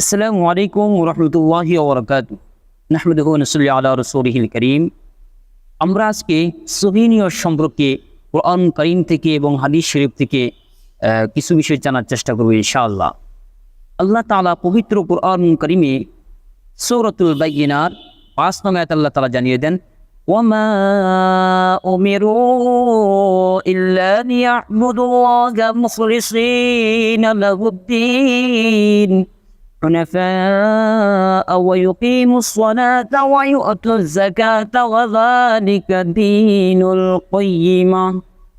আসসালামু আলাইকুম ওয়া রাহমাতুল্লাহি ওয়া বারাকাতুহু। নাহমাদুহু ওয়া নুসাল্লি আলা রাসূলিহিল কারীম। আমরা আজকে সহিহ নিয়ত সম্পর্কে কোরআন কারীম থেকে এবং হাদিস শরীফ থেকে কিছু বিষয় জানার চেষ্টা করব ইনশাআল্লাহ। আল্লাহ তাআলা পবিত্র কোরআন কারীমে সূরাতুল বাইয়িনার ৫ নং আয়াতে আল্লাহ তাআলা জানিয়ে দেন, ওয়ামা উমিরু ইল্লা লিয়া'বুদুল্লাহা মুখলিসিনা লাহুদ-দীন حنفاء ويقيموا الصلاة ويؤتوا الزكاة وذلك دين القيمة।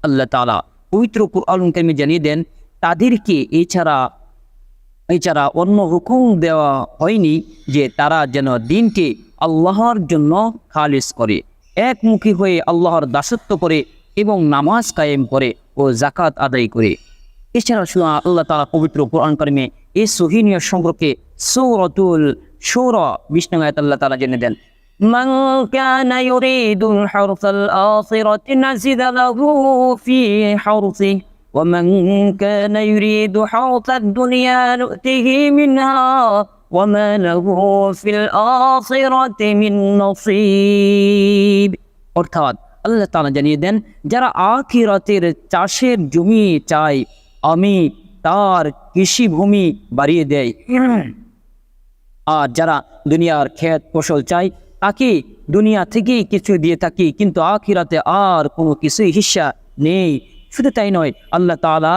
আল্লাহ তাআলা পবিত্র কোরআন কারীমে জানিয়ে দেন তাদেরকে এছাড়া অন্য হুকুম দেওয়া হয়নি যে তারা যেন দিনকে আল্লাহর জন্য খালিস করে, একমুখী হয়ে আল্লাহর দাসত্ব করে এবং নামাজ কায়েম করে ও যাকাত আদায় করে। এছাড়া আল্লাহ তাআলা পবিত্র কোরআন কারীমে এই সহিহ নিয়ত সম্পর্কে সূরাতুল শুরা ২০ নং আয়াতে আল্লাহ তাআলা জানিয়ে দেন, মান কানা ইউরিদুল হারসাল আখিরাতি নাজিদ লাহু ফি হারসিহি ওয়া মান কানা ইউরিদু হারসাদ দুনিয়া নু'তিহি মিনহা ওয়া মা লাহু ফিল আখিরাতি মিন নসীব। অর্থাৎ আল্লাহ তাআলা জানিয়ে দেন যারা আখিরাতের চাষের জমি চায় আমি তার কৃষিভূমি বাড়িয়ে দেয়, আর যারা দুনিয়ার ক্ষেত ফসল চায় তাকে দুনিয়া থেকেই কিছু দিয়ে থাকি, কিন্তু আখিরাতে আর কোনো কিছুই হিস্সা নেই। শুধু তাই নয়, আল্লাহ তাআলা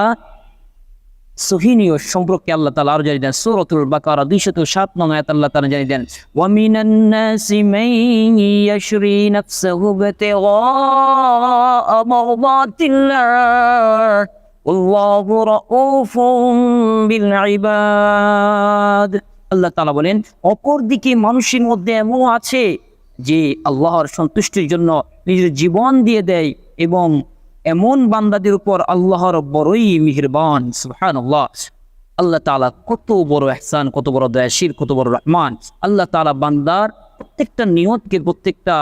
সহিহ নিয়ত সম্পর্কে আল্লাহ তাআলা আরো জানিয়ে দেন সূরাতুল বাকারা ২০৭ নং আয়াতে আল্লাহ তাআলা জানিয়ে দেন, ওয়া মিনান নাসি মান ইয়াশরি নাফসাহু বিতিগা মারদাতিল্লাহ আল্লাহু রাউফুম বিল ইবাদ। আল্লাহ তাআলা বলেন অপরদিকে মানুষের মধ্যে এমন আছে যে আল্লাহর সন্তুষ্টির জন্য নিজের জীবন দিয়ে দেয় এবং এমন বান্দাদের উপর আল্লাহর বড়ই মেহেরবান। সুবহানাল্লাহ। আল্লাহ তাআলা কত বড় ইহসান, কত বড় দয়াশীল, কত বড় রহমান। আল্লাহ তাআলা বান্দার প্রত্যেকটা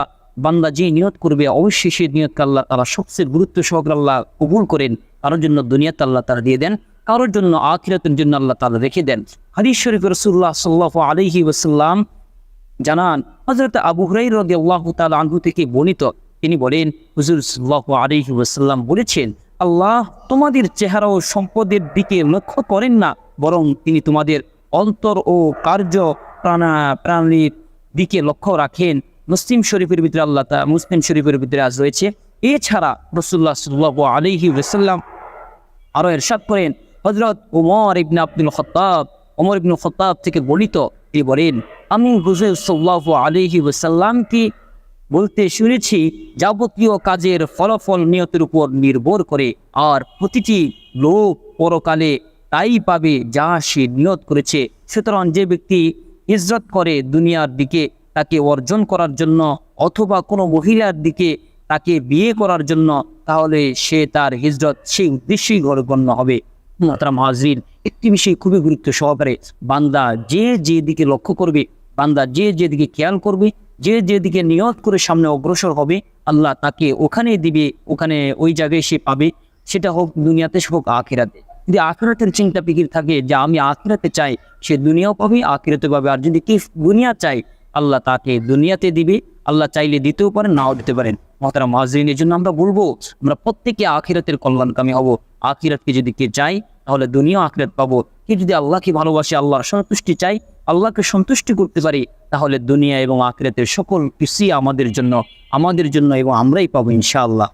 বান্দা যে নিয়ত করবে অবশ্যই সেই নিয়তকে আল্লাহ তাআলা সবচেয়ে গুরুত্ব সহকারে আল্লাহ কবুল করেন। কারোর জন্য দুনিয়াতে আল্লাহ তাআলা দিয়ে দেন, কারোর জন্য আখিরাতের জন্য আল্লাহ তাআলা রেখে দেন। হাদিস শরীফে রাসূলুল্লাহ সাল্লাল্লাহু আলাইহি ওয়াসাল্লাম জানান, হযরত আবু হুরায়রা রাদিয়াল্লাহু তাআলা আনহু থেকে বর্ণিত, তিনি বলেন হুজুর সাল্লাল্লাহু আলাইহি ওয়াসাল্লাম বলেছেন, আল্লাহ তোমাদের চেহারা ও সম্পদের দিকে লক্ষ্য করেন না, বরং তিনি তোমাদের অন্তর ও কার্য প্রাণীর দিকে লক্ষ্য রাখেন। মুসলিম শরীফের ভিতরে আজ রয়েছে। এছাড়া রাসূলুল্লাহ সাল্লাল্লাহু আলাইহি ওয়াসাল্লাম আরো ইরশাদ করেন, হযরত ওমর ইবনে খাত্তাব থেকে বর্ণিত, তিনি বলেন আমি হুজুর সাল্লাল্লাহু আলাইহি ওয়াসাল্লামকে বলতে শুনেছি, যাবতীয় কাজের ফলাফল নিয়তের উপর নির্ভর করে, আর প্রতিটি লোক পরকালে তাই পাবে যা সে নিয়ত করেছে। সুতরাং যে ব্যক্তি হিজরত করে দুনিয়ার দিকে তাকে অর্জন করার জন্য অথবা কোনো মহিলার দিকে তাকে বিয়ে করার জন্য, তাহলে সে তার হিজরত সেই উদ্দেশ্যেই গণ্য হবে। মুহতারাম হাজরিন, একটি বিষয় খুবই গুরুত্ব সহকারে বান্দা যে দিকে লক্ষ্য করবে, বান্দা যে দিকে খেয়াল করবে, যে দিকে নিয়ত করে সামনে অগ্রসর হবে, আল্লাহ তাকে ওখানে দিবে, ওই জায়গায় সে পাবে, সেটা হোক দুনিয়াতে হোক আখিরাতে। যদি আখিরাতের চিন্তা ফিকির থাকে যে আমি আখিরাতে চাই, সে দুনিয়াও পাবে, আখিরাতে পাবে। আর যদি কি দুনিয়া চাই, আল্লাহ তাকে দুনিয়াতে দিবে। আল্লাহ চাইলে দিতেও পারেন, নাও দিতে পারেন। মুহতারাম হাজরিন, এই জন্য আমরা বলবো আমরা প্রত্যেকে আখিরাতের কল্যাণকামী হব। আখিরাতকে যদি কে চাই তাহলে দুনিয়া আখিরাত পাবো। কে যদি আল্লাহকে ভালোবাসে, আল্লাহর সন্তুষ্টি চাই, আল্লাহকে সন্তুষ্টি করতে পারি, তাহলে দুনিয়া এবং আখিরাতের সকল কিছুই আমাদের জন্য এবং আমরাই পাবো ইনশাআল্লাহ।